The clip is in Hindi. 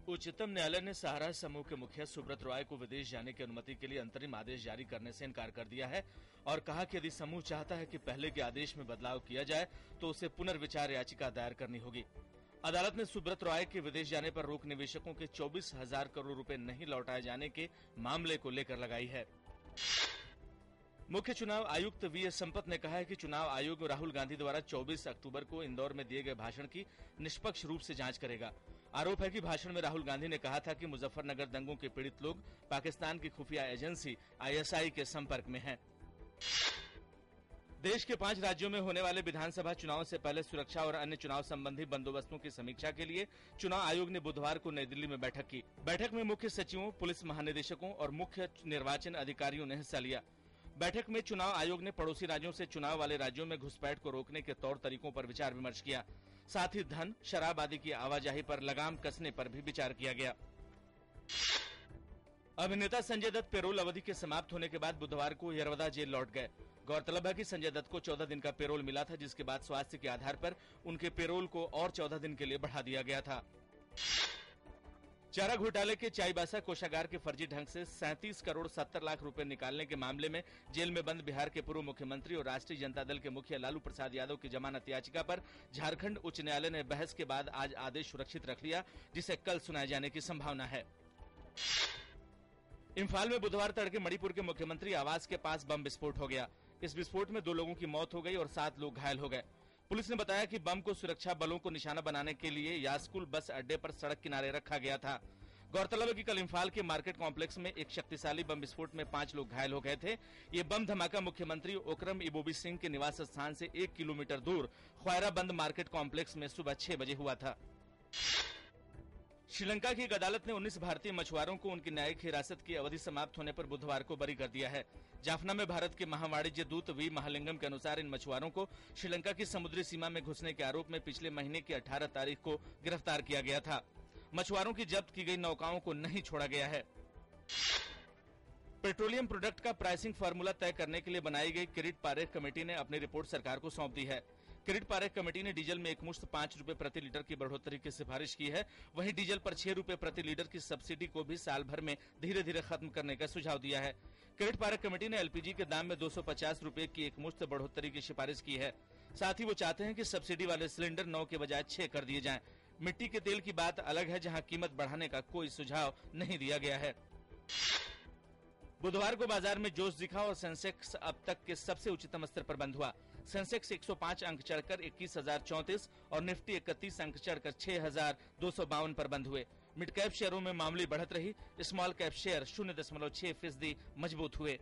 उच्चतम न्यायालय ने सहारा समूह के मुखिया सुब्रत रॉय को विदेश जाने की अनुमति के लिए अंतरिम आदेश जारी करने से इनकार कर दिया है और कहा कि यदि समूह चाहता है कि पहले के आदेश में बदलाव किया जाए तो उसे पुनर्विचार याचिका दायर करनी होगी। अदालत ने सुब्रत रॉय के विदेश जाने पर रोक निवेशकों के 24,000 करोड़ रुपए नहीं लौटाए जाने के मामले को लेकर लगाई है। मुख्य चुनाव आयुक्त वी.एस. संपत ने कहा है कि चुनाव आयोग राहुल गांधी द्वारा 24 अक्टूबर को इंदौर में दिए गए भाषण की निष्पक्ष रूप से जांच करेगा। आरोप है कि भाषण में राहुल गांधी ने कहा था कि मुजफ्फरनगर दंगों के पीड़ित लोग पाकिस्तान की खुफिया एजेंसी आईएसआई के संपर्क में हैं। देश के 5 राज्यों में होने वाले विधानसभा चुनाव से पहले सुरक्षा और अन्य चुनाव संबंधी बंदोबस्तों की समीक्षा के लिए चुनाव आयोग ने बुधवार को नई दिल्ली में बैठक की। बैठक में मुख्य सचिवों, पुलिस महानिदेशकों और मुख्य निर्वाचन अधिकारियों ने हिस्सा लिया। बैठक में चुनाव आयोग ने पड़ोसी राज्यों से चुनाव वाले राज्यों में घुसपैठ को रोकने के तौर तरीकों पर विचार विमर्श किया। साथ ही धन, शराब आदि की आवाजाही पर लगाम कसने पर भी विचार किया गया। अभिनेता संजय दत्त पेरोल अवधि के समाप्त होने के बाद बुधवार को यरवदा जेल लौट गए। गौरतलब है कि संजय दत्त को 14 दिन का पेरोल मिला था, जिसके बाद स्वास्थ्य के आधार पर उनके पेरोल को और 14 दिन के लिए बढ़ा दिया गया था। चारा घोटाले के चाईबासा कोषागार के फर्जी ढंग से 37 करोड़ 70 लाख रुपए निकालने के मामले में जेल में बंद बिहार के पूर्व मुख्यमंत्री और राष्ट्रीय जनता दल के मुखिया लालू प्रसाद यादव की जमानत याचिका पर झारखंड उच्च न्यायालय ने बहस के बाद आज आदेश सुरक्षित रख लिया, जिसे कल सुनाए जाने की संभावना है। इम्फाल में बुधवार तड़के मणिपुर के मुख्यमंत्री आवास के पास बम विस्फोट हो गया। इस विस्फोट में 2 लोगों की मौत हो गई और 7 लोग घायल हो गए। पुलिस ने बताया कि बम को सुरक्षा बलों को निशाना बनाने के लिए यास्कुल बस अड्डे पर सड़क किनारे रखा गया था। गौरतलब है कि कल इम्फाल के मार्केट कॉम्प्लेक्स में एक शक्तिशाली बम विस्फोट में 5 लोग घायल हो गए थे। ये बम धमाका मुख्यमंत्री ओकरम इबोबी सिंह के निवास स्थान से 1 किलोमीटर दूर ख्वायरा बंद मार्केट कॉम्प्लेक्स में सुबह 6 बजे हुआ था। श्रीलंका की एक अदालत ने 19 भारतीय मछुआरों को उनकी न्यायिक हिरासत की अवधि समाप्त होने पर बुधवार को बरी कर दिया है। जाफना में भारत के महावाणिज्य दूत वी महालिंगम के अनुसार इन मछुआरों को श्रीलंका की समुद्री सीमा में घुसने के आरोप में पिछले महीने की 18 तारीख को गिरफ्तार किया गया था। मछुआरों की जब्त की गई नौकाओं को नहीं छोड़ा गया है। पेट्रोलियम प्रोडक्ट का प्राइसिंग फार्मूला तय करने के लिए बनाई गई किरीट पारेख कमेटी ने अपनी रिपोर्ट सरकार को सौंप दी है। किरीट पारेख कमेटी ने डीजल में एकमुश्त 5 रुपए प्रति लीटर की बढ़ोतरी की सिफारिश की है। वहीं डीजल पर 6 रुपए प्रति लीटर की सब्सिडी को भी साल भर में धीरे धीरे खत्म करने का सुझाव दिया है। किरीट पारेख कमेटी ने एलपीजी के दाम में 250 रुपए की एकमुश्त बढ़ोतरी की सिफारिश की है। साथ ही वो चाहते हैं कि सब्सिडी वाले सिलेंडर 9 के बजाय 6 कर दिए जाएं। मिट्टी के तेल की बात अलग है, जहां कीमत बढ़ाने का कोई सुझाव नहीं दिया गया है। बुधवार को बाजार में जोश दिखा और सेंसेक्स अब तक के सबसे उच्चतम स्तर पर बंद हुआ। सेंसेक्स 105 अंक चढ़कर 21,034 और निफ्टी 31 अंक चढ़कर 6,252 पर बंद हुए। मिड कैप शेयरों में मामूली बढ़त रही। स्मॉल कैप शेयर 0.6% मजबूत हुए।